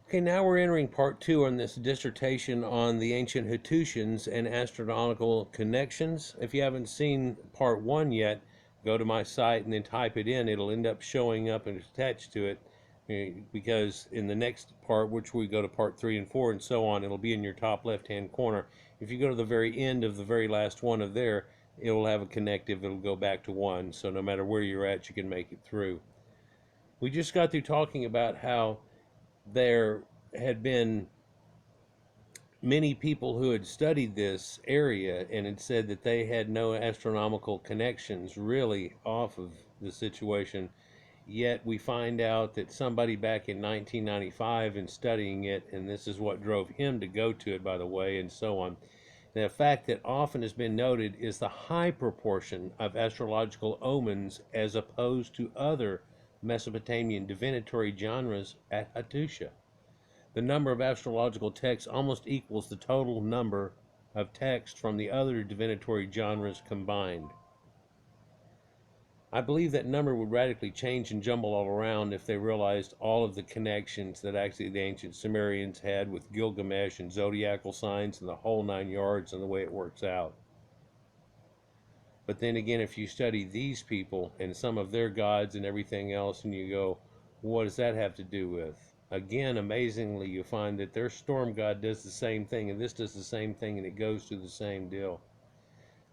Okay, now we're entering part 2 on this dissertation on the ancient Hittites and astronomical connections. If you haven't seen part 1 yet, go to my site and then type it in. It'll end up showing up and attached to it, because in the next part, which we go to part 3 and 4 and so on, it'll be in your top left-hand corner. If you go to the very end of the very last one of there, it will have a connective. It'll go back to 1, so no matter where you're at, you can make it through. We just got through talking about how there had been many people who had studied this area and had said that they had no astronomical connections really off of the situation. Yet we find out that somebody back in 1995 in studying it, and this is what drove him to go to it, by the way, and so on. The fact that often has been noted is the high proportion of astrological omens as opposed to other Mesopotamian divinatory genres at Hattusha. The number of astrological texts almost equals the total number of texts from the other divinatory genres combined. I believe that number would radically change and jumble all around if they realized all of the connections that actually the ancient Sumerians had with Gilgamesh and zodiacal signs and the whole 9 yards and the way it works out. But then again, if you study these people and some of their gods and everything else, and you go, what does that have to do with? Again, amazingly, you find that their storm god does the same thing, and this does the same thing, and it goes through the same deal.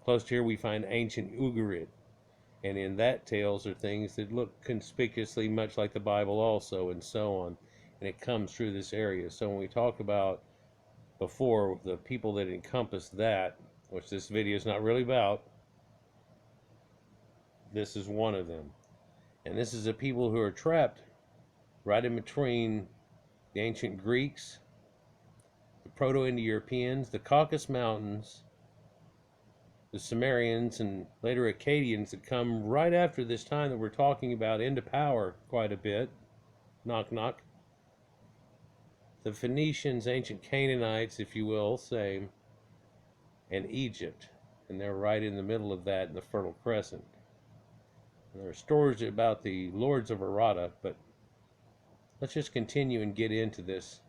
Close to here, we find ancient Ugarit, and in that tales are things that look conspicuously much like the Bible also, and so on, and it comes through this area. So when we talk about before the people that encompass that, which this video is not really about, this is one of them. And this is the people who are trapped right in between the ancient Greeks, the Proto-Indo-Europeans, the Caucasus Mountains, the Sumerians, and later Akkadians that come right after this time that we're talking about into power quite a bit. Knock, knock. The Phoenicians, ancient Canaanites, if you will, same, and Egypt. And they're right in the middle of that in the Fertile Crescent. And there are stories about the lords of Arata, but let's just continue and get into this.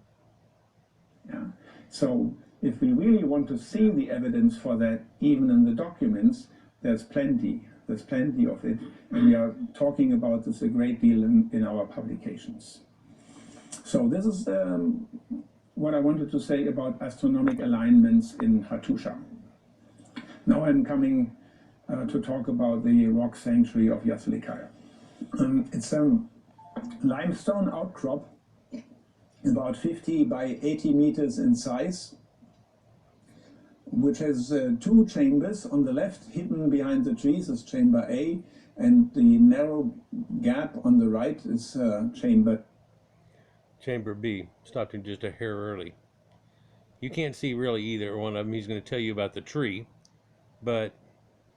Yeah. So if we really want to see the evidence for that, even in the documents, there's plenty of it. And we are talking about this a great deal in our publications. So this is what I wanted to say about astronomic alignments in Hattusha. Now I'm coming to talk about the rock sanctuary of Yasulikai. It's limestone outcrop, about 50 by 80 meters in size, which has 2 chambers. On the left, hidden behind the trees, is chamber A, and the narrow gap on the right is chamber B. Stopped him just a hair early. You can't see really either one of them. He's going to tell you about the tree, but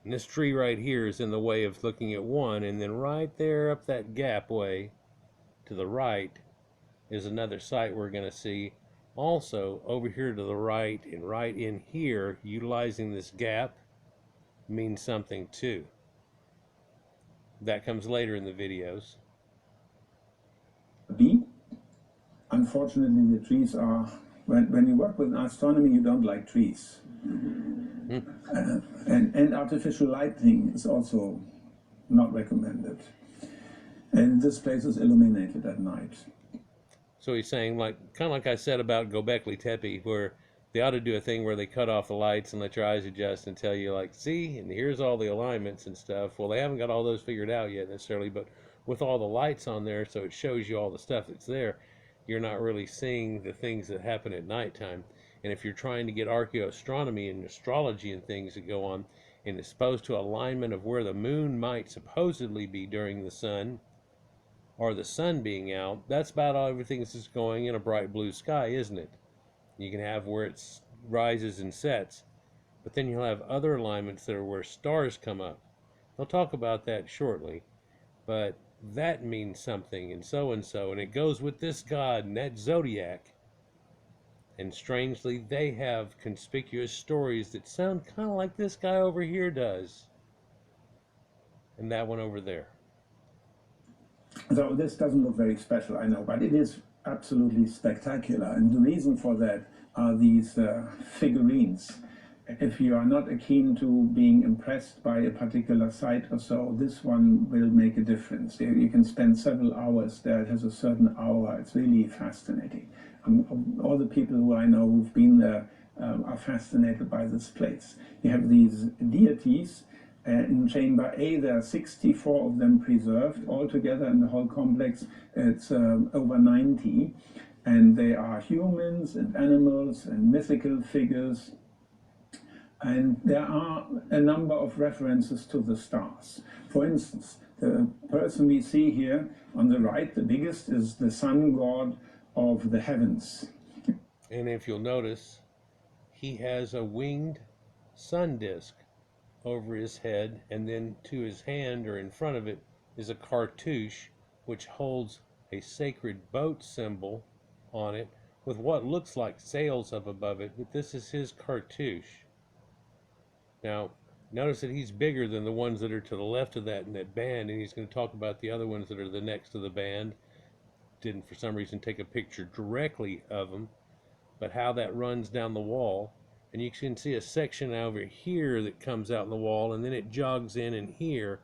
this tree right here is in the way of looking at one, and then right there up that gap way to the right is another site we're going to see. Also, over here to the right and right in here, utilizing this gap means something too. That comes later in the videos. B. Unfortunately, the trees are, when you work with astronomy, you don't like trees. And artificial lighting is also not recommended. And this place is illuminated at night. So he's saying, like, kind of like I said about Göbekli Tepe, where they ought to do a thing where they cut off the lights and let your eyes adjust and tell you, like, see, and here's all the alignments and stuff. Well, they haven't got all those figured out yet necessarily, but with all the lights on there, so it shows you all the stuff that's there, you're not really seeing the things that happen at nighttime. And if you're trying to get archaeoastronomy and astrology and things that go on, and it's supposed to alignment of where the moon might supposedly be during the sun, or the sun being out, that's about all everything that's just going in a bright blue sky, isn't it? You can have where it rises and sets, but then you'll have other alignments that are where stars come up. They'll talk about that shortly, but that means something, and so, and it goes with this god and that zodiac. And strangely, they have conspicuous stories that sound kind of like this guy over here does, and that one over there. So this doesn't look very special, I know, but it is absolutely spectacular. And the reason for that are these figurines. If you are not keen to being impressed by a particular site or so, this one will make a difference. You can spend several hours there. It has a certain aura. It's really fascinating. All the people who I know who've been there are fascinated by this place. You have these deities. In Chamber A, there are 64 of them preserved. Altogether in the whole complex, it's over 90. And they are humans and animals and mythical figures. And there are a number of references to the stars. For instance, the person we see here on the right, the biggest, is the sun god of the heavens. And if you'll notice, he has a winged sun disk over his head, and then to his hand or in front of it is a cartouche which holds a sacred boat symbol on it with what looks like sails up above it, but this is his cartouche. Now, notice that he's bigger than the ones that are to the left of that in that band, and he's going to talk about the other ones that are the next to the band. Didn't for some reason take a picture directly of them, but how that runs down the wall. And you can see a section over here that comes out in the wall, and then it jogs in here.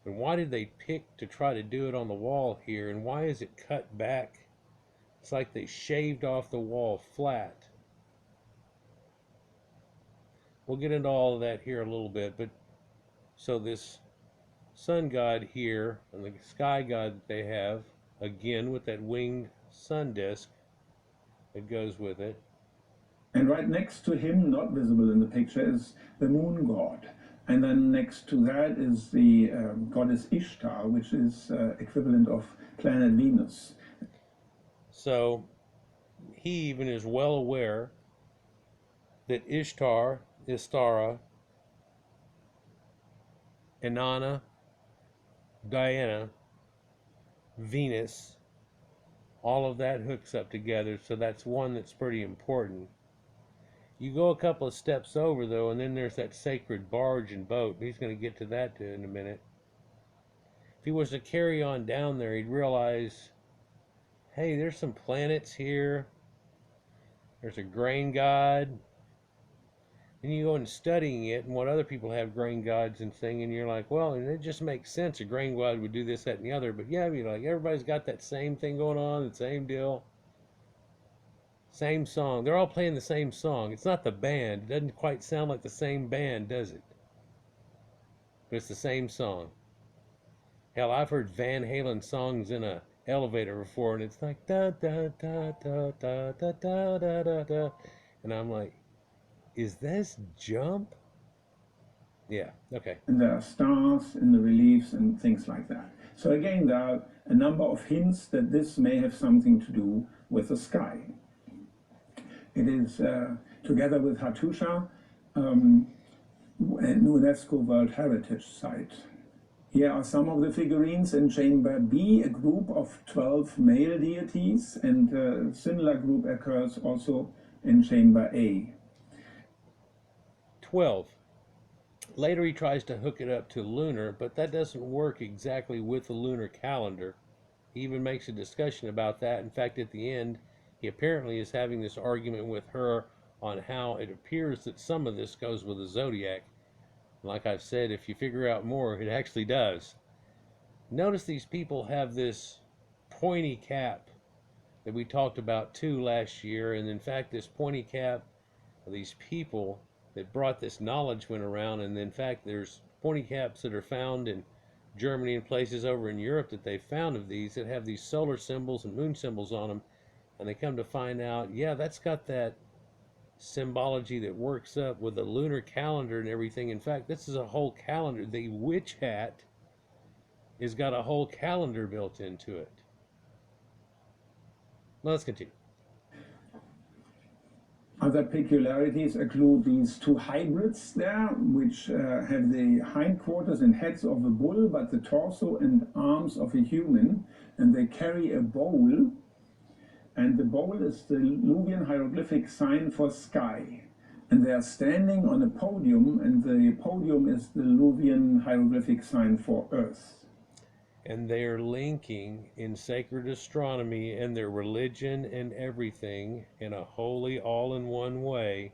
And why did they pick to try to do it on the wall here? And why is it cut back? It's like they shaved off the wall flat. We'll get into all of that here a little bit, but so this sun god here and the sky god that they have, again with that winged sun disk that goes with it. And right next to him, not visible in the picture, is the moon god. And then next to that is the goddess Ishtar, which is equivalent of planet Venus. So he even is well aware that Ishtar, Istara, Inanna, Diana, Venus, all of that hooks up together, so that's one that's pretty important. You go a couple of steps over, though, and then there's that sacred barge and boat. He's going to get to that in a minute. If he was to carry on down there, he'd realize, hey, there's some planets here. There's a grain god. And you go and studying it and what other people have grain gods and thing, and you're like, well, and it just makes sense. A grain god would do this, that, and the other. But yeah, you're like, everybody's got that same thing going on, the same deal. Same song. They're all playing the same song. It's not the band. It doesn't quite sound like the same band, does it? But it's the same song. Hell, I've heard Van Halen songs in a elevator before, and it's like da da da da da da da da da da, and I'm like, is this Jump? Yeah. Okay. And there are stars in the reliefs and things like that. So again, there are a number of hints that this may have something to do with the sky. It is, together with Hattusha, an UNESCO World Heritage Site. Here are some of the figurines in Chamber B, a group of 12 male deities, and a similar group occurs also in Chamber A. 12. Later he tries to hook it up to lunar, but that doesn't work exactly with the lunar calendar. He even makes a discussion about that. In fact, at the end, he apparently is having this argument with her on how it appears that some of this goes with the zodiac. Like I've said, if you figure out more, it actually does. Notice these people have this pointy cap that we talked about too last year, and in fact this pointy cap of these people that brought this knowledge went around, and in fact there's pointy caps that are found in Germany and places over in Europe that they found of these that have these solar symbols and moon symbols on them, and they come to find out, yeah, that's got that symbology that works up with the lunar calendar and everything. In fact, this is a whole calendar. The witch hat has got a whole calendar built into it. Now let's continue. Other peculiarities include these two hybrids there, which have the hindquarters and heads of a bull, but the torso and arms of a human, and they carry a bowl. And the bowl is the Lewian hieroglyphic sign for sky. And they are standing on a podium, and the podium is the Lewian hieroglyphic sign for earth. And they're linking in sacred astronomy and their religion and everything in a holy, all in one way,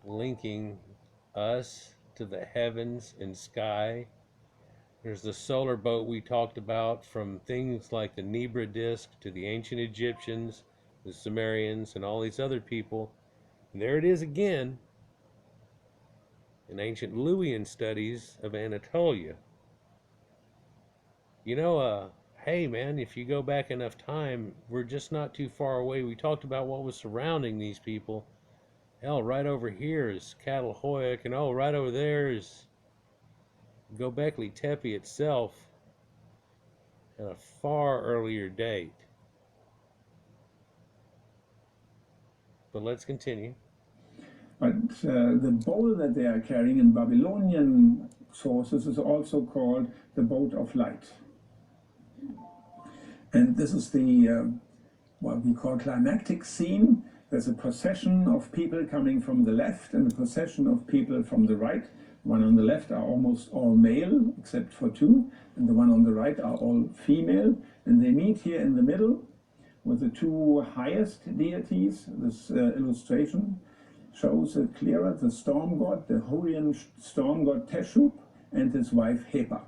linking us to the heavens and sky. There's the solar boat we talked about, from things like the Nebra disk to the ancient Egyptians, the Sumerians, and all these other people. And there it is again in ancient Lewian studies of Anatolia. You know, hey man, if you go back enough time, we're just not too far away. We talked about what was surrounding these people. Hell, right over here is Catalhoyuk, and oh, right over there is Göbekli Tepe itself at a far earlier date. But let's continue. But the bowl that they are carrying in Babylonian sources is also called the boat of light. And this is the what we call climactic scene. There's a procession of people coming from the left and a procession of people from the right. The one on the left are almost all male, except for two, and the one on the right are all female. And they meet here in the middle with the two highest deities. This illustration shows it clearer: the storm god, the Hurrian storm god Teshub, and his wife Hepat.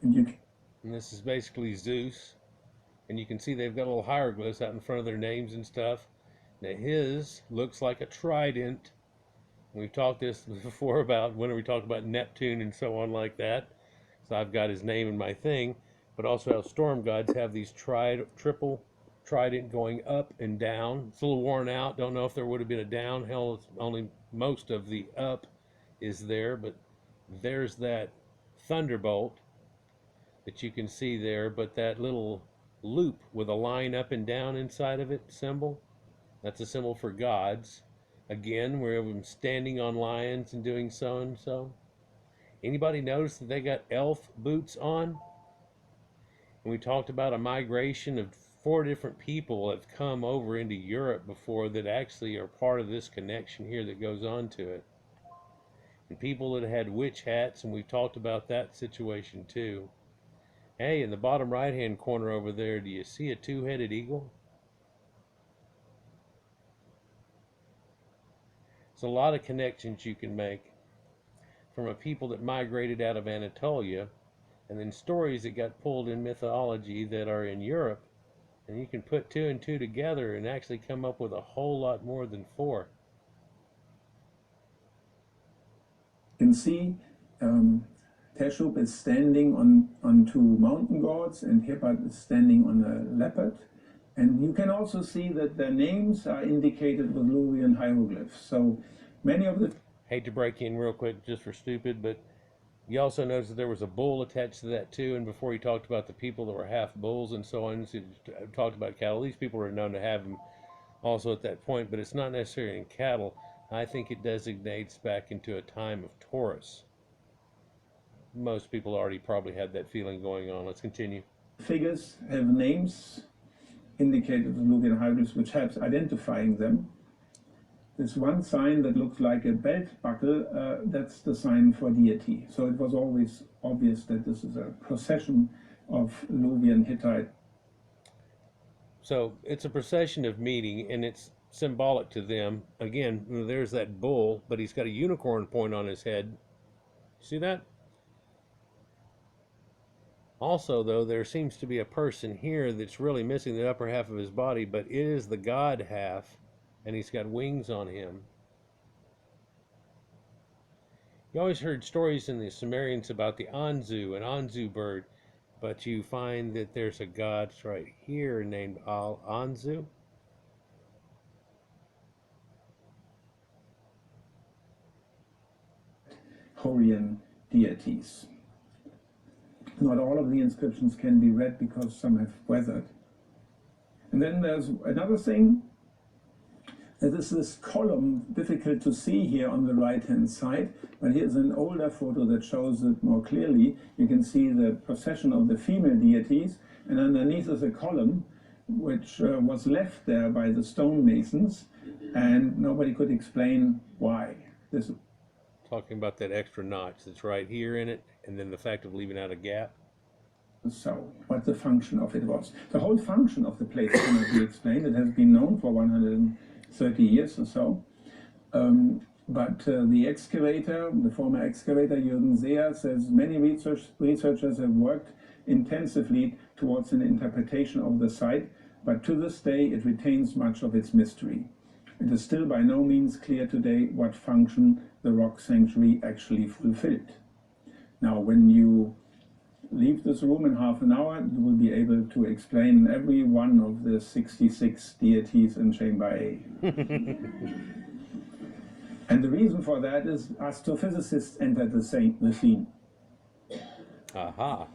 And this is basically Zeus. And you can see they've got little hieroglyphs out in front of their names and stuff. Now his looks like a trident. We've talked this before about when we talked about Neptune and so on like that. So I've got his name in my thing. But also how storm gods have these triple trident going up and down. It's a little worn out. Don't know if there would have been a down. Hell, it's only most of the up is there. But there's that thunderbolt that you can see there. But that little loop with a line up and down inside of it symbol, that's a symbol for gods. Again, we're standing on lions and doing so and so. Anybody notice that they got elf boots on? And we talked about a migration of 4 different people have come over into Europe before that actually are part of this connection here that goes on to it. And people that had witch hats, and we've talked about that situation too. Hey, in the bottom right-hand corner over there, do you see a 2-headed eagle? There's a lot of connections you can make from a people that migrated out of Anatolia, and then stories that got pulled in mythology that are in Europe, and you can put 2 and 2 together and actually come up with a whole lot more than 4. You can see Teshub is standing on 2 mountain gods, and Hepat is standing on a leopard. And you can also see that their names are indicated with Lewian hieroglyphs. So many of the... Hate to break in real quick just for stupid, but you also notice that there was a bull attached to that too. And before he talked about the people that were half bulls and so on, so he talked about cattle. These people are known to have them also at that point, but it's not necessarily in cattle. I think it designates back into a time of Taurus. Most people already probably had that feeling going on. Let's continue. Figures have names indicated with Lewian hieroglyphs, which helps identifying them. There's one sign that looks like a belt buckle, that's the sign for deity. So it was always obvious that this is a procession of Lewian Hittite. So it's a procession of meeting, and it's symbolic to them. Again, there's that bull, but he's got a unicorn point on his head. See that? Also, though, there seems to be a person here that's really missing the upper half of his body, but it is the god half, and he's got wings on him. You always heard stories in the Sumerians about the Anzu, an Anzu bird, but you find that there's a god right here named Al-Anzu. Hurrian deities. Not all of the inscriptions can be read because some have weathered. And then there's another thing. There is this column, difficult to see here on the right-hand side, but here's an older photo that shows it more clearly. You can see the procession of the female deities, and underneath is a column which was left there by the stonemasons, and nobody could explain why. This Talking about that extra notch that's right here in it, and then the fact of leaving out a gap. so, what the function of it was. The whole function of the place cannot be explained. It has been known for 130 years or so. But the excavator, the former excavator, Jürgen Seher, says many researchers have worked intensively towards an interpretation of the site, but to this day it retains much of its mystery. It is still by no means clear today what function the rock sanctuary actually fulfilled. Now, when you leave this room in half an hour, you will be able to explain every one of the 66 deities in Chamber A. And the reason for that is astrophysicists entered the scene. Aha.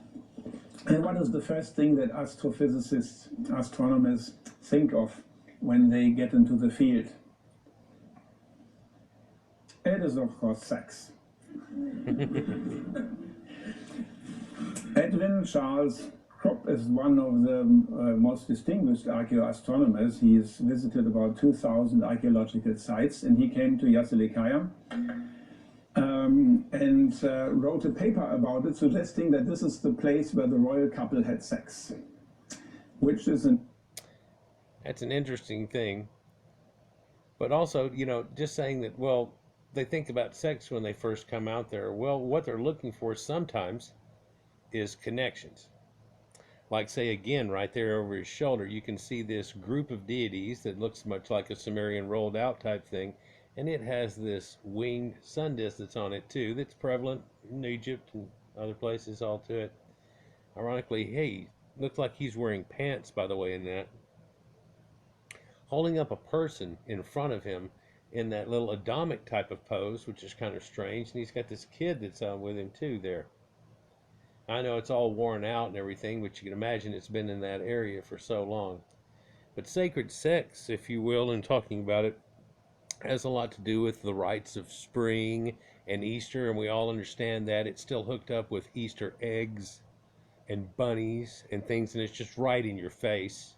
And what is the first thing that astrophysicists, astronomers think of when they get into the field? It is, of course, sex. Edwin Charles Krupp is one of the most distinguished archaeoastronomers. He has visited about 2,000 archaeological sites, and he came to Yasulikai and wrote a paper about it, suggesting that this is the place where the royal couple had sex, which is That's an interesting thing. But also, you know, just saying that, well, they think about sex when they first come out there. Well, what they're looking for sometimes is connections. Like, say, again, right there over his shoulder, you can see this group of deities that looks much like a Sumerian rolled out type thing. And it has this winged sun disk that's on it, too, that's prevalent in Egypt and other places all to it. Ironically, hey, looks like he's wearing pants, by the way, in that. Holding up a person in front of him in that little Adamic type of pose, which is kind of strange. And he's got this kid that's with him, too, there. I know it's all worn out and everything, but you can imagine it's been in that area for so long. But sacred sex, if you will, in talking about it, has a lot to do with the rites of spring and Easter, and we all understand that. It's still hooked up with Easter eggs and bunnies and things, and it's just right in your face.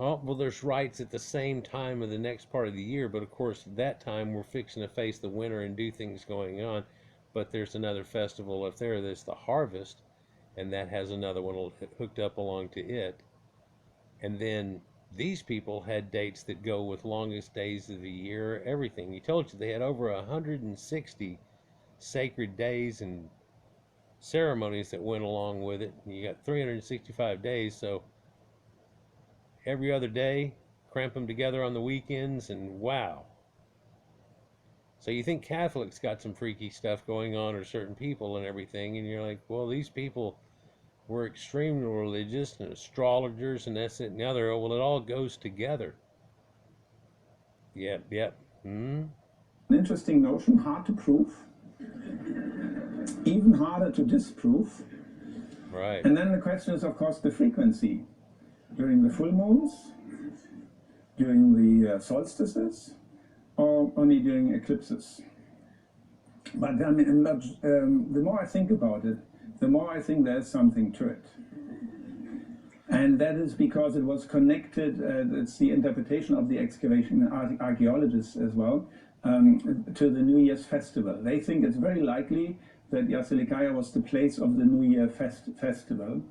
Oh, well, there's rites at the same time of the next part of the year, but of course, that time we're fixing to face the winter and do things going on. But there's another festival up there that's the harvest, and that has another one hooked up along to it. And then these people had dates that go with longest days of the year, everything. He told you they had over 160 sacred days and ceremonies that went along with it. You got 365 days, so every other day, cramp them together on the weekends, and wow. So you think Catholics got some freaky stuff going on, or certain people and everything, and you're like, well, these people were extremely religious and astrologers and this, that, and the other. Well, it all goes together. Yep. An interesting notion, hard to prove, even harder to disprove. Right. And then the question is, of course, the frequency. During the full moons, during the solstices, or only during eclipses. But I mean, the more I think about it, the more I think there's something to it. And that is because it was connected, it's the interpretation of the excavation archaeologists as well, to the New Year's festival. They think it's very likely that Yasulikai was the place of the New Year festival.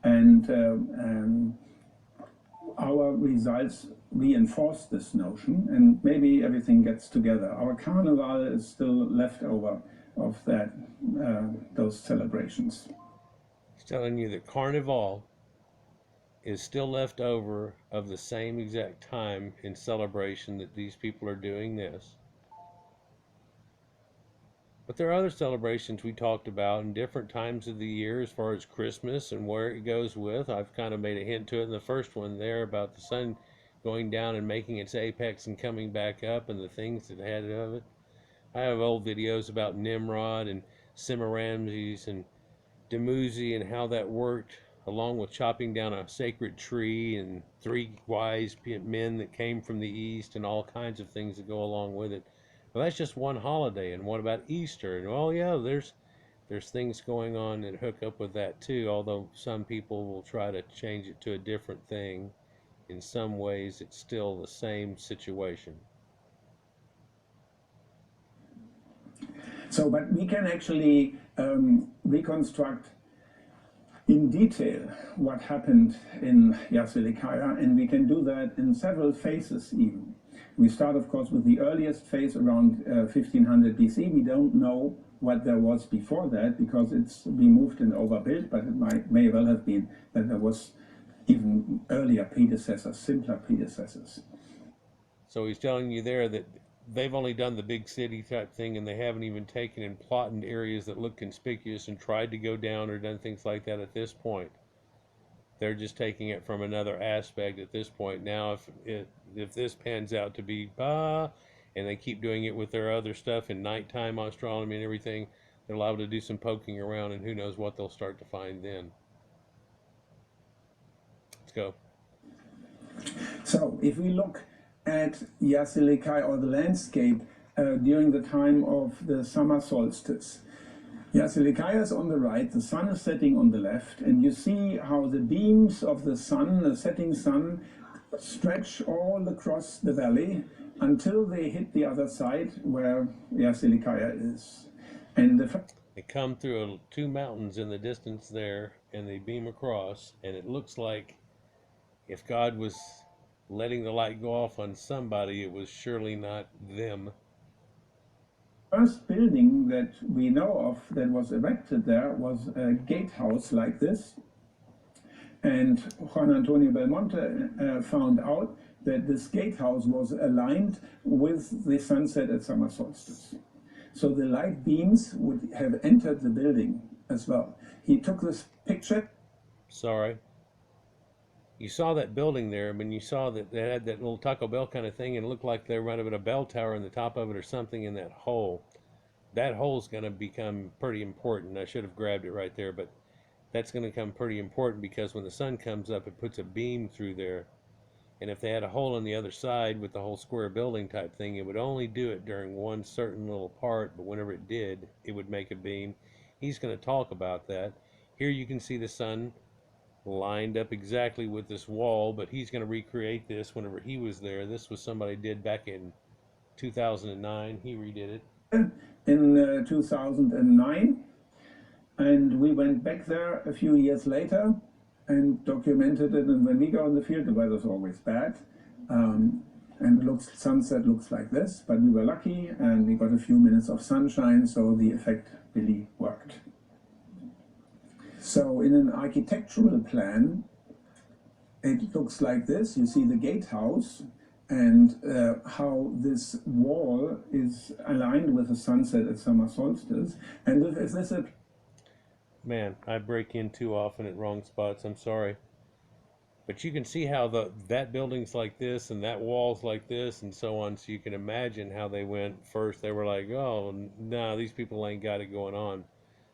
And our results reinforce this notion, and maybe everything gets together. Our carnival is still left over of that, those celebrations. He's telling you that carnival is still left over of the same exact time in celebration that these people are doing this. But there are other celebrations we talked about in different times of the year as far as Christmas and where it goes with. I've kind of made a hint to it in the first one there about the sun going down and making its apex and coming back up and the things that had of it. I have old videos about Nimrod and Semiramis and Dumuzi and how that worked, along with chopping down a sacred tree and 3 wise men that came from the east and all kinds of things that go along with it. Well, that's just one holiday. And what about Easter? And well, yeah, there's things going on that hook up with that too, although some people will try to change it to a different thing. In some ways, it's still the same situation. So, but we can actually reconstruct in detail what happened in Yasulikai, and we can do that in several phases even. We start, of course, with the earliest phase around 1500 BC. We don't know what there was before that because it's been moved and overbuilt, but it may well have been that there was even earlier predecessors, simpler predecessors. So he's telling you there that they've only done the big city type thing, and they haven't even taken and plotted areas that look conspicuous and tried to go down or done things like that at this point. They're just taking it from another aspect at this point. Now, if this pans out to be and they keep doing it with their other stuff in nighttime astronomy and everything, they're liable to do some poking around, and who knows what they'll start to find then. Let's go. So, if we look at Yasulikai or the landscape during the time of the summer solstice, Yasulikai is on the right, the sun is setting on the left, and you see how the beams of the sun, the setting sun, stretch all across the valley until they hit the other side where Yasulikai is. And they come through two mountains in the distance there, and they beam across, and it looks like if God was letting the light go off on somebody, it was surely not them. First building that we know of that was erected there was a gatehouse like this. And Juan Antonio Belmonte found out that this gatehouse was aligned with the sunset at summer solstice. So the light beams would have entered the building as well. He took this picture. Sorry. You saw that building there. I mean, you saw that they had that little Taco Bell kind of thing, and it looked like there might have been a bell tower in the top of it or something in that hole. That hole's going to become pretty important. I should have grabbed it right there, but that's going to become pretty important because when the sun comes up, it puts a beam through there. And if they had a hole on the other side with the whole square building type thing, it would only do it during one certain little part, but whenever it did, it would make a beam. He's going to talk about that. Here you can see the sun lined up exactly with this wall, but he's going to recreate this whenever he was there. This was somebody did back in 2009. He redid it. In 2009, and we went back there a few years later and documented it. And when we go in the field, the weather's always bad, and sunset looks like this. But we were lucky, and we got a few minutes of sunshine, so the effect really worked. So in an architectural plan, it looks like this. You see the gatehouse and how this wall is aligned with the sunset at summer solstice. And if this is... Man, I break in too often at wrong spots. I'm sorry. But you can see how that building's like this and that wall's like this and so on. So you can imagine how they went first. They were like, oh, no, these people ain't got it going on.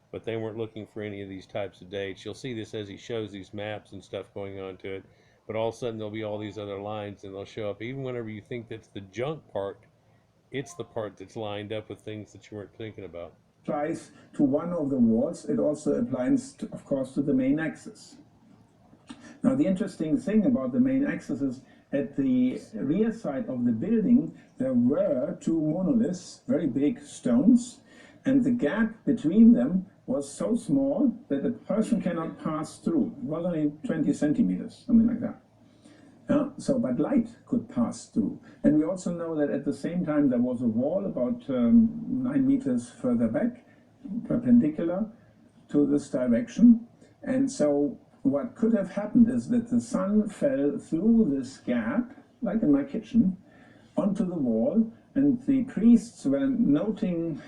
But they weren't looking for any of these types of dates. You'll see this as he shows these maps and stuff going on to it. But all of a sudden there'll be all these other lines and they'll show up. Even whenever you think that's the junk part, it's the part that's lined up with things that you weren't thinking about. Applies to one of the walls. It also applies, of course, to the main axis. Now, the interesting thing about the main axis is at the rear side of the building, there were two monoliths, very big stones, and the gap between them was so small that a person cannot pass through. It was only 20 centimeters, something like that. But light could pass through. And we also know that at the same time there was a wall about 9 meters further back, perpendicular to this direction. And so what could have happened is that the sun fell through this gap, like in my kitchen, onto the wall, and the priests were marking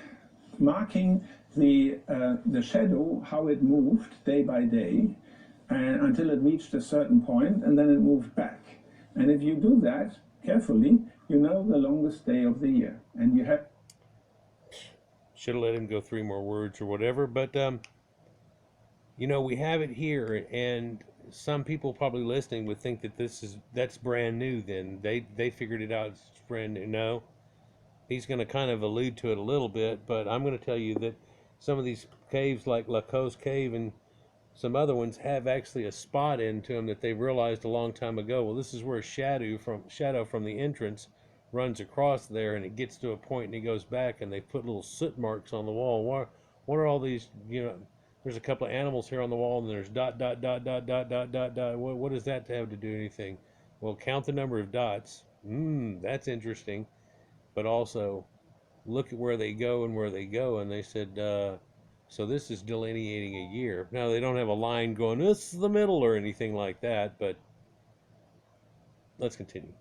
the shadow, how it moved day by day, until it reached a certain point, and then it moved back. And if you do that carefully, you know the longest day of the year. And you have... Should have let him go 3 more words or whatever, but you know, we have it here, and some people probably listening would think that that's brand new. Then they figured it out. It's brand new. No, he's going to kind of allude to it a little bit, but I'm going to tell you that some of these caves, like Lacoste Cave and some other ones, have actually a spot into them that they realized a long time ago. Well, this is where a shadow from the entrance runs across there, and it gets to a point and it goes back, and they put little soot marks on the wall. What are all these, there's a couple of animals here on the wall, and there's dot, dot, dot, dot, dot, dot, dot, dot. What does that have to do anything? Well, count the number of dots. That's interesting. But also, look at where they go and where they go. And they said, so this is delineating a year. Now, they don't have a line going, this is the middle or anything like that, but let's continue.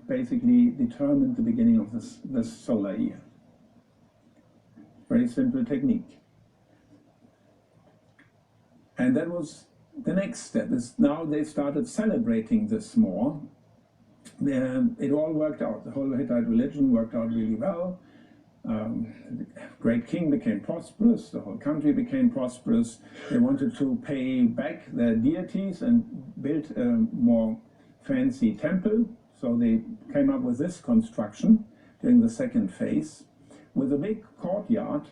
Basically determined the beginning of this solar year. Very simple technique. And that was the next step. Is now they started celebrating this more. It all worked out. The whole Hittite religion worked out really well. The great king became prosperous. The whole country became prosperous. They wanted to pay back their deities and build a more fancy temple. So they came up with this construction during the second phase with a big courtyard.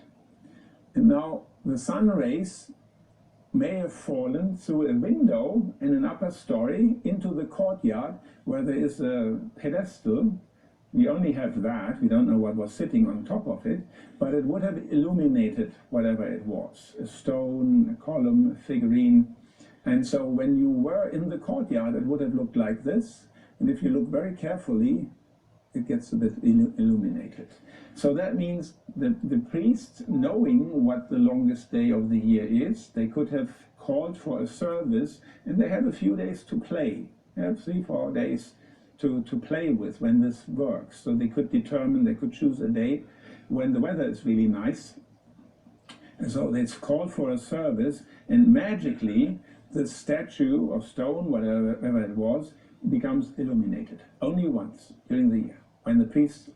And now the sun rays may have fallen through a window in an upper story into the courtyard where there is a pedestal. We only have that. We don't know what was sitting on top of it, but it would have illuminated whatever it was, a stone, a column, a figurine. And so when you were in the courtyard, it would have looked like this. And if you look very carefully, it gets a bit illuminated. So that means that the priests, knowing what the longest day of the year is, they could have called for a service, and they had a few days to play. They have 3-4 days to play with when this works. So they could determine, they could choose a day when the weather is really nice. And so it's called for a service, and magically the statue of stone, whatever it was, becomes illuminated only once during the year when the priests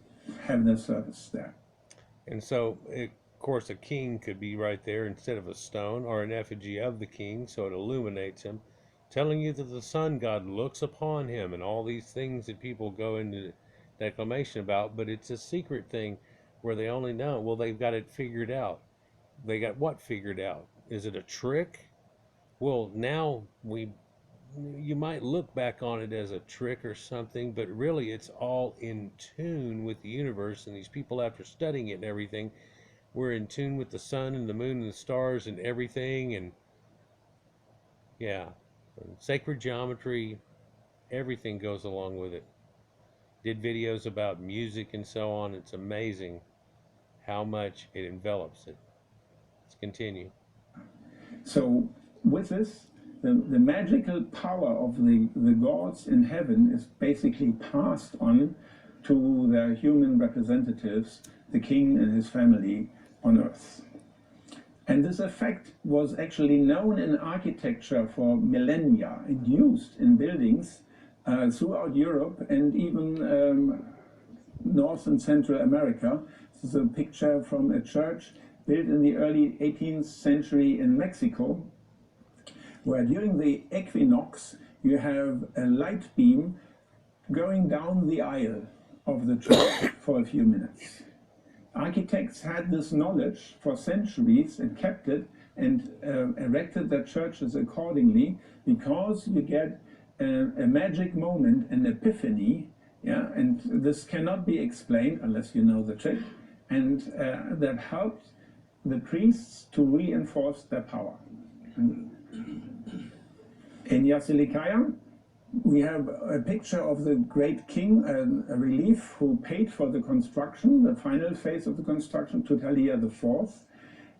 have their service there. And so, of course, a king could be right there instead of a stone, or an effigy of the king, so it illuminates him, telling you that the sun god looks upon him, and all these things that people go into declamation about. But it's a secret thing where they only know, well, they've got it figured out. They got what figured out? Is it a trick? Well, now you might look back on it as a trick or something, but really it's all in tune with the universe. And these people, after studying it and everything, we're in tune with the sun and the moon and the stars and everything. And yeah, sacred geometry, everything goes along with it. Did videos about music and so on. It's amazing how much it envelops it. Let's continue. So with this, the magical power of the gods in heaven is basically passed on to their human representatives, the king and his family on earth. And this effect was actually known in architecture for millennia and used in buildings throughout Europe and even North and Central America. This is a picture from a church built in the early 18th century in Mexico, where during the equinox you have a light beam going down the aisle of the church for a few minutes. Architects had this knowledge for centuries and kept it and erected their churches accordingly, because you get a magic moment, an epiphany, yeah, and this cannot be explained unless you know the trick, and that helped the priests to reinforce their power. In Yasulikai, we have a picture of the great king, a relief who paid for the construction, the final phase of the construction, Tutalia IV.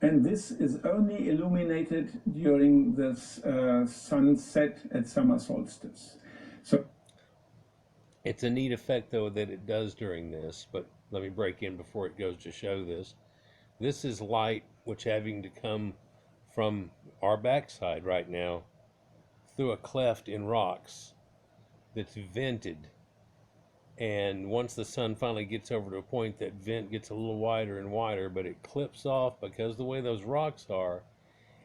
And this is only illuminated during this sunset at summer solstice. So it's a neat effect, though, that it does during this, but let me break in before it goes to show this. This is light which having to come from our backside right now through a cleft in rocks that's vented. And once the sun finally gets over to a point, that vent gets a little wider and wider, but it clips off because of the way those rocks are,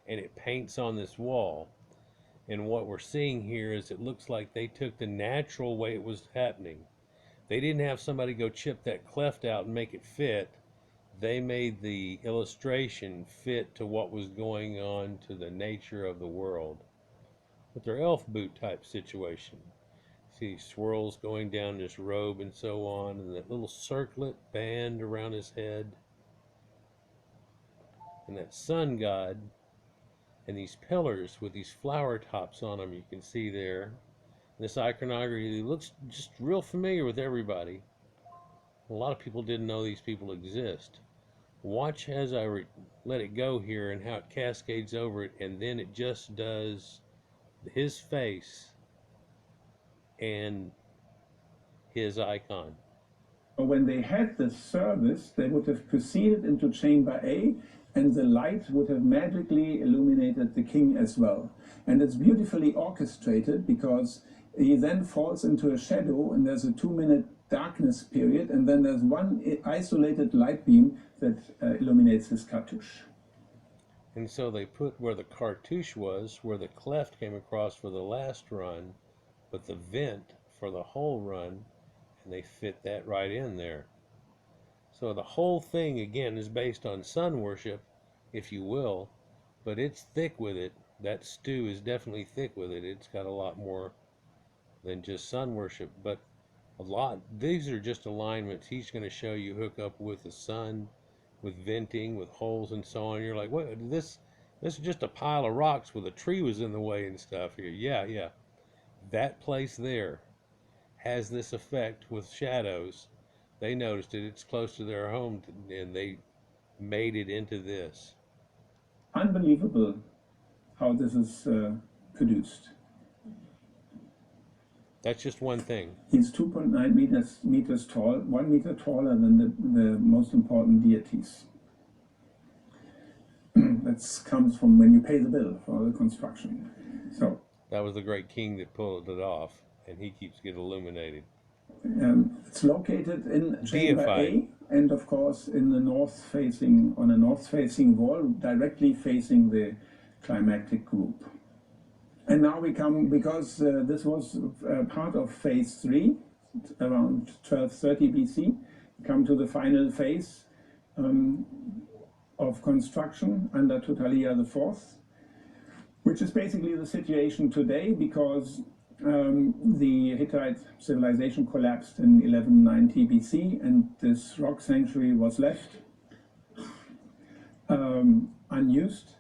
and it paints on this wall. And what we're seeing here is it looks like they took the natural way it was happening. They didn't have somebody go chip that cleft out and make it fit. They made the illustration fit to what was going on, to the nature of the world, with their elf boot type situation. See swirls going down his robe and so on, and that little circlet band around his head. And that sun god and these pillars with these flower tops on them, you can see there. This iconography looks just real familiar with everybody. A lot of people didn't know these people exist. Watch as I let it go here and how it cascades over it, and then it just does his face and his icon. When they had the service, they would have proceeded into chamber A, and the light would have magically illuminated the king as well. And it's beautifully orchestrated because he then falls into a shadow, and there's a 2-minute darkness period, and then there's one isolated light beam that illuminates his cartouche. And so they put where the cartouche was, where the cleft came across for the last run, but the vent for the whole run, and they fit that right in there. So the whole thing, again, is based on sun worship, if you will, but it's thick with it. That stew is definitely thick with it. It's got a lot more than just sun worship, but these are just alignments. He's going to show you hook up with the sun, with venting, with holes and so on. You're like, what? This is just a pile of rocks with a tree was in the way and stuff here. Yeah. That place there has this effect with shadows. They noticed it. It's close to their home, and they made it into this. Unbelievable how this is produced. That's just one thing. He's 2.9 meters tall, 1 meter taller than the most important deities. That comes from when you pay the bill for the construction. So that was the great king that pulled it off, and he keeps getting illuminated. It's located in chamber A, and of course in the on a north-facing wall, directly facing the climactic group. And now we come, because this was part of phase 3, around 1230 BC, we come to the final phase of construction under Totaliya IV, which is basically the situation today, because the Hittite civilization collapsed in 1190 BC, and this rock sanctuary was left unused,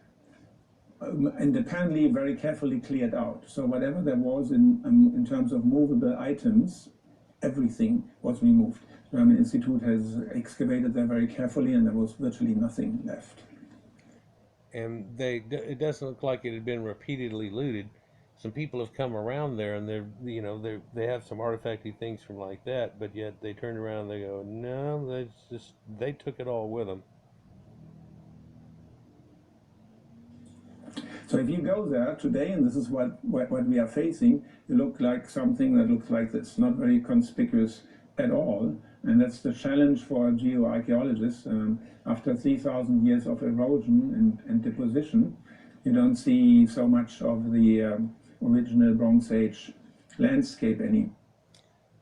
and apparently very carefully cleared out. So whatever there was in terms of movable items, everything was removed. The German Institute has excavated there very carefully, and there was virtually nothing left. And it doesn't look like it had been repeatedly looted. Some people have come around there, and they have some artifacty things from like that, but yet they turn around and they go, no, they took it all with them. So if you go there today, and this is what we are facing, you look like something that looks like this, not very conspicuous at all. And that's the challenge for geoarchaeologists. After 3,000 years of erosion and deposition, you don't see so much of the original Bronze Age landscape any.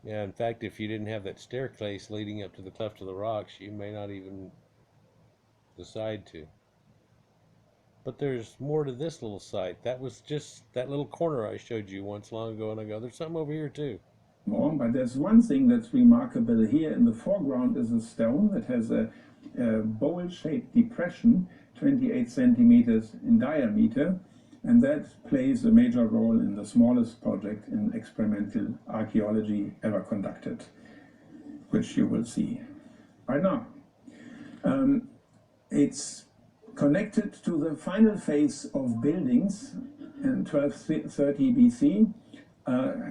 Yeah, in fact, if you didn't have that staircase leading up to the cleft of the rocks, you may not even decide to. But there's more to this little site. That was just that little corner I showed you once long ago, and I go, there's something over here too. More, but there's one thing that's remarkable here. In the foreground is a stone that has a bowl-shaped depression, 28 centimeters in diameter, and that plays a major role in the smallest project in experimental archaeology ever conducted, which you will see right now. It's connected to the final phase of buildings in 1230 BC,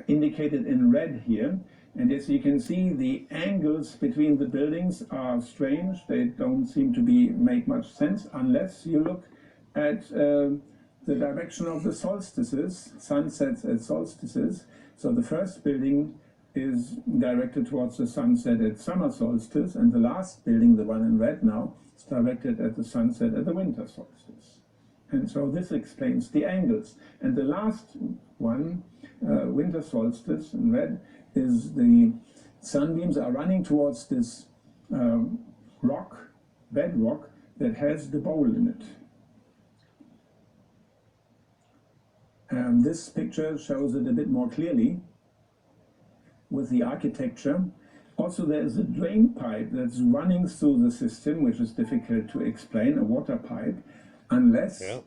indicated in red here. And as you can see, the angles between the buildings are strange. They don't seem to make much sense unless you look at the direction of the solstices, sunsets and solstices. So the first building is directed towards the sunset at summer solstice, and the last building, the one in red now, is directed at the sunset at the winter solstice. And so this explains the angles. And the last one, winter solstice in red, is the sunbeams are running towards this bedrock that has the bowl in it. This picture shows it a bit more clearly with the architecture. Also, there is a drain pipe that's running through the system, which is difficult to explain, a water pipe, unless Yeah.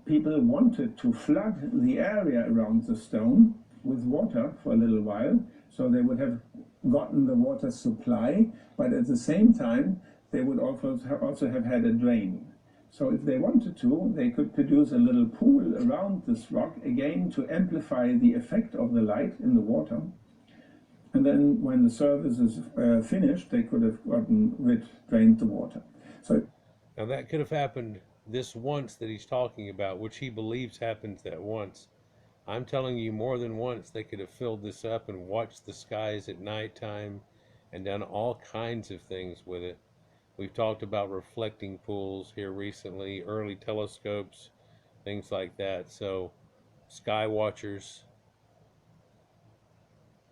people wanted to flood the area around the stone with water for a little while, so they would have gotten the water supply, but at the same time, they would also have had a drain. So if they wanted to, they could produce a little pool around this rock, again, to amplify the effect of the light in the water. And then when the service is finished, they could have drained the water. So Now that could have happened this once that he's talking about, which he believes happens that once. I'm telling you, more than once they could have filled this up and watched the skies at nighttime and done all kinds of things with it. We've talked about reflecting pools here recently, early telescopes, things like that. So, sky watchers.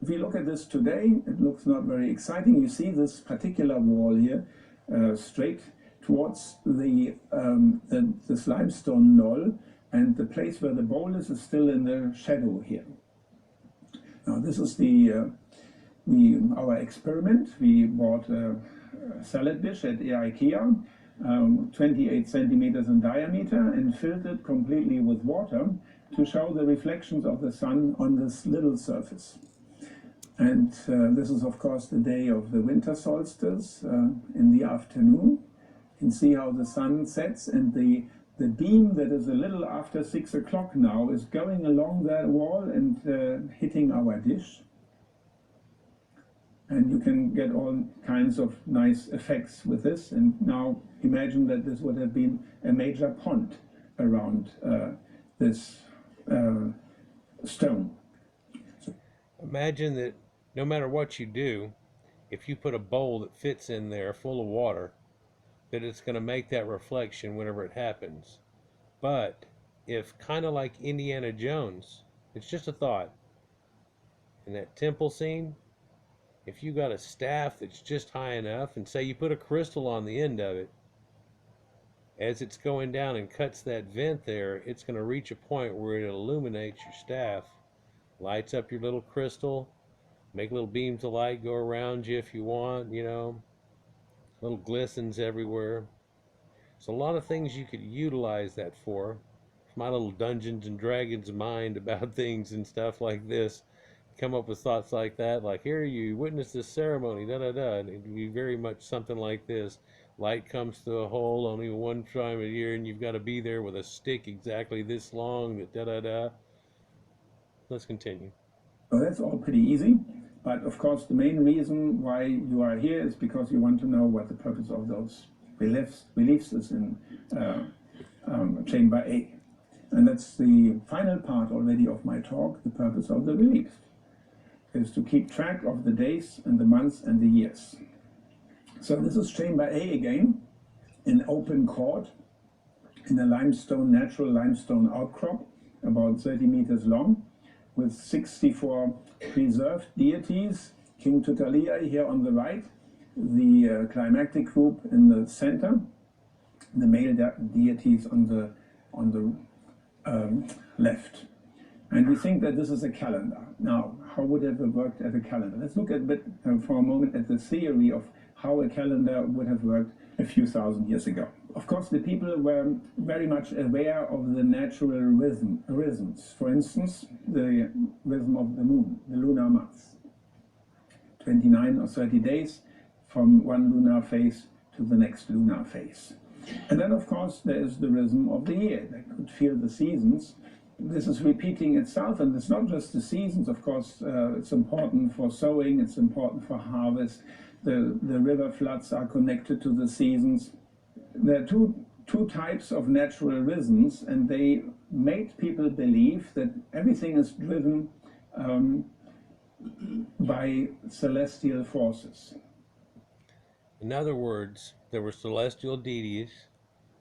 if you look at this today, it looks not very exciting. You see this particular wall here, straight towards this limestone knoll, and the place where the bowl is still in the shadow here. Now this is our experiment. We bought a salad dish at IKEA, 28 centimeters in diameter, and filled it completely with water to show the reflections of the sun on this little surface. And this is, of course, the day of the winter solstice in the afternoon. You can see how the sun sets, and the beam that is a little after 6 o'clock now is going along that wall and hitting our dish. And you can get all kinds of nice effects with this. And now imagine that this would have been a major pond around this stone. Imagine that no matter what you do, if you put a bowl that fits in there full of water, that it's going to make that reflection whenever it happens. But if, kind of like Indiana Jones, it's just a thought, in that temple scene, if you got a staff that's just high enough, and say you put a crystal on the end of it, as it's going down and cuts that vent there, it's going to reach a point where it illuminates your staff, lights up your little crystal, make little beams of light go around you if you want, little glistens everywhere. So a lot of things you could utilize that for. My little Dungeons and Dragons mind about things and stuff like this, come up with thoughts like that, like, here you witness this ceremony, da da da, and it'd be very much something like this. Light comes through a hole only one time a year, and you've got to be there with a stick exactly this long, da da da. Let's continue. So that's all pretty easy. But of course, the main reason why you are here is because you want to know what the purpose of those reliefs is in Chamber A. And that's the final part already of my talk. The purpose of the relief is to keep track of the days and the months and the years. So this is Chamber A again, in open court, in a natural limestone outcrop, about 30 meters long, with 64 preserved deities, King Tutaliai here on the right, the climactic group in the center, the male deities on the left. And we think that this is a calendar. Now, how would it have worked as a calendar? Let's look for a moment at the theory of how a calendar would have worked a few thousand years ago. Of course, the people were very much aware of the natural rhythms. For instance, the rhythm of the moon, the lunar months. 29 or 30 days from one lunar phase to the next lunar phase. And then, of course, there is the rhythm of the year. They could feel the seasons. This is repeating itself, and it's not just the seasons. Of course, it's important for sowing, it's important for harvest. The river floods are connected to the seasons. There are two types of natural rhythms, and they made people believe that everything is driven by celestial forces. In other words, there were celestial deities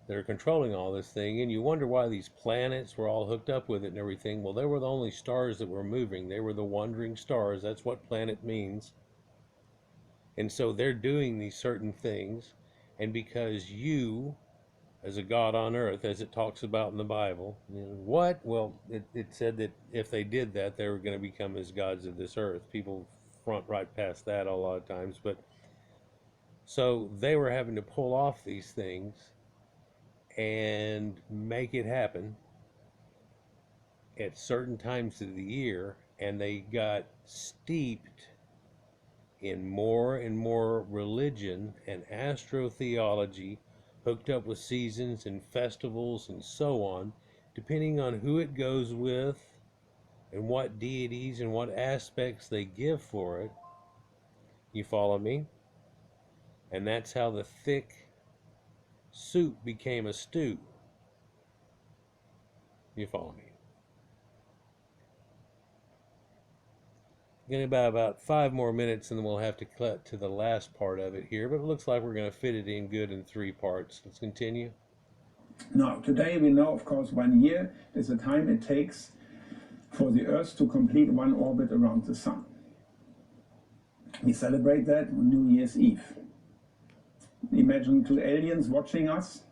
that are controlling all this thing, and you wonder why these planets were all hooked up with it and everything. Well, they were the only stars that were moving. They were the wandering stars. That's what planet means. And so they're doing these certain things, and because you, as a God on earth, as it talks about in the Bible, what? Well, it said that if they did that, they were going to become as gods of this earth. People front right past that a lot of times. But so they were having to pull off these things and make it happen at certain times of the year, and they got steeped in more and more religion and astrotheology, hooked up with seasons and festivals and so on, depending on who it goes with and what deities and what aspects they give for it. You follow me? And that's how the thick soup became a stew. You follow me? Going about 5 more minutes, and then we'll have to cut to the last part of it here. But it looks like we're going to fit it in good in 3 parts. Let's continue. Now, today we know, of course, 1 year is the time it takes for the Earth to complete one orbit around the Sun. We celebrate that on New Year's Eve. Imagine 2 aliens watching us.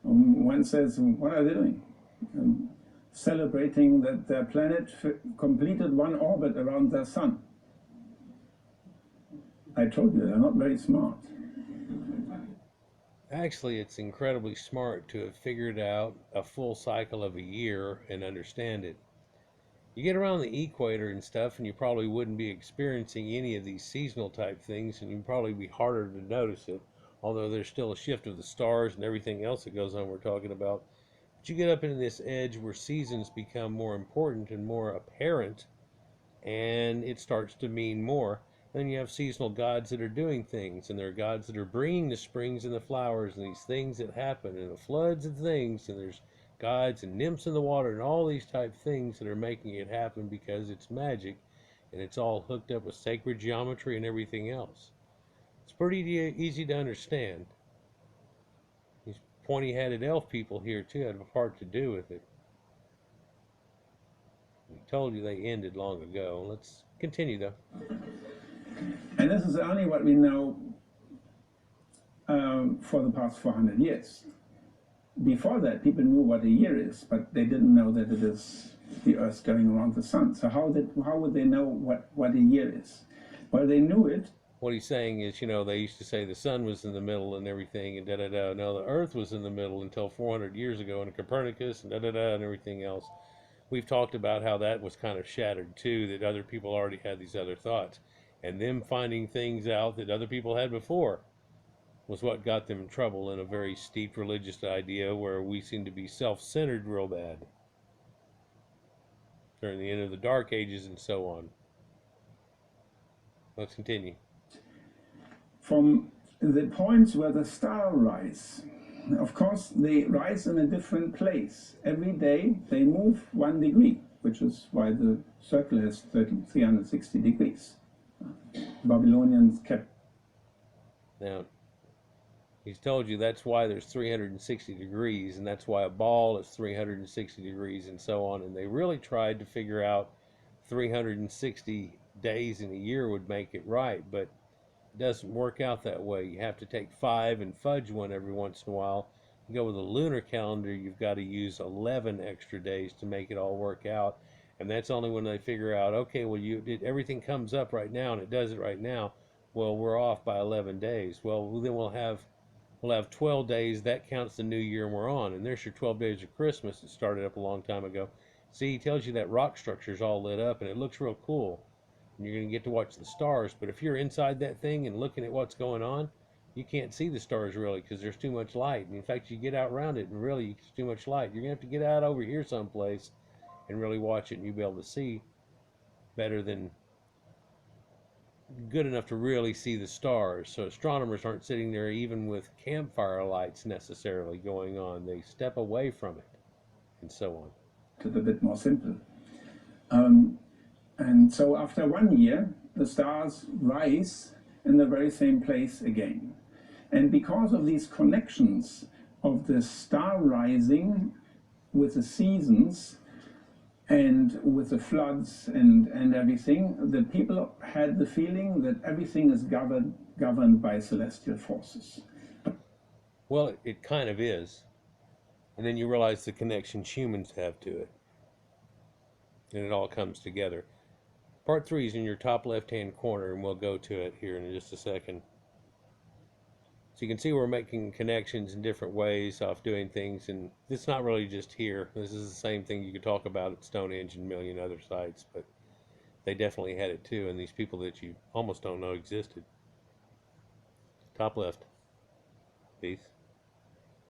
One says, what are they doing? Celebrating that their planet completed one orbit around their Sun. I told you, they're not very smart. Actually, it's incredibly smart to have figured out a full cycle of a year and understand it. You get around the equator and stuff, and you probably wouldn't be experiencing any of these seasonal type things, and you'd probably be harder to notice it, although there's still a shift of the stars and everything else that goes on we're talking about. But you get up into this edge where seasons become more important and more apparent, and it starts to mean more. Then you have seasonal gods that are doing things, and there are gods that are bringing the springs and the flowers and these things that happen, and the floods and things, and there's gods and nymphs in the water and all these type things that are making it happen because it's magic, and it's all hooked up with sacred geometry and everything else. It's pretty easy to understand. These pointy-headed elf people here too have a part to do with it. We told you they ended long ago. Let's continue though. And this is only what we know for the past 400 years. Before that, people knew what a year is, but they didn't know that it is the Earth going around the Sun. So how would they know what a year is? Well, they knew it. What he's saying is, they used to say the sun was in the middle and everything, and da-da-da. No, the Earth was in the middle until 400 years ago, and Copernicus and da-da-da and everything else. We've talked about how that was kind of shattered too, that other people already had these other thoughts. And them finding things out that other people had before was what got them in trouble in a very steep religious idea where we seem to be self-centered real bad during the end of the Dark Ages and so on. Let's continue. From the points where the stars rise, of course, they rise in a different place. Every day they move 1 degree, which is why the circle has 360 degrees. Babylonians kept. Now, he's told you that's why there's 360 degrees, and that's why a ball is 360 degrees and so on. And they really tried to figure out 360 days in a year would make it right, but it doesn't work out that way. You have to take 5 and fudge one every once in a while. You go with a lunar calendar, you've got to use 11 extra days to make it all work out. And that's only when they figure out, okay, well, everything comes up right now, and it does it right now. Well, we're off by 11 days. Well, then we'll have 12 days. That counts the new year, and we're on. And there's your 12 days of Christmas that started up a long time ago. See, he tells you that rock structure's all lit up, and it looks real cool. And you're going to get to watch the stars. But if you're inside that thing and looking at what's going on, you can't see the stars really because there's too much light. And in fact, you get out around it, and really, it's too much light. You're going to have to get out over here someplace and really watch it, and you'll be able to see better than good enough to really see the stars. So astronomers aren't sitting there even with campfire lights necessarily going on. They step away from it and so on. It's a bit more simple. And so after 1 year, the stars rise in the very same place again. And because of these connections of the star rising with the seasons, and with the floods and everything, the people had the feeling that everything is governed by celestial forces. Well, it kind of is. And then you realize the connections humans have to it. And it all comes together. Part 3 is in your top left-hand corner, and we'll go to it here in just a second. So you can see we're making connections in different ways off doing things, and it's not really just here. This is the same thing you could talk about at Stonehenge and a million other sites, but they definitely had it too, and these people that you almost don't know existed. Top left. Peace.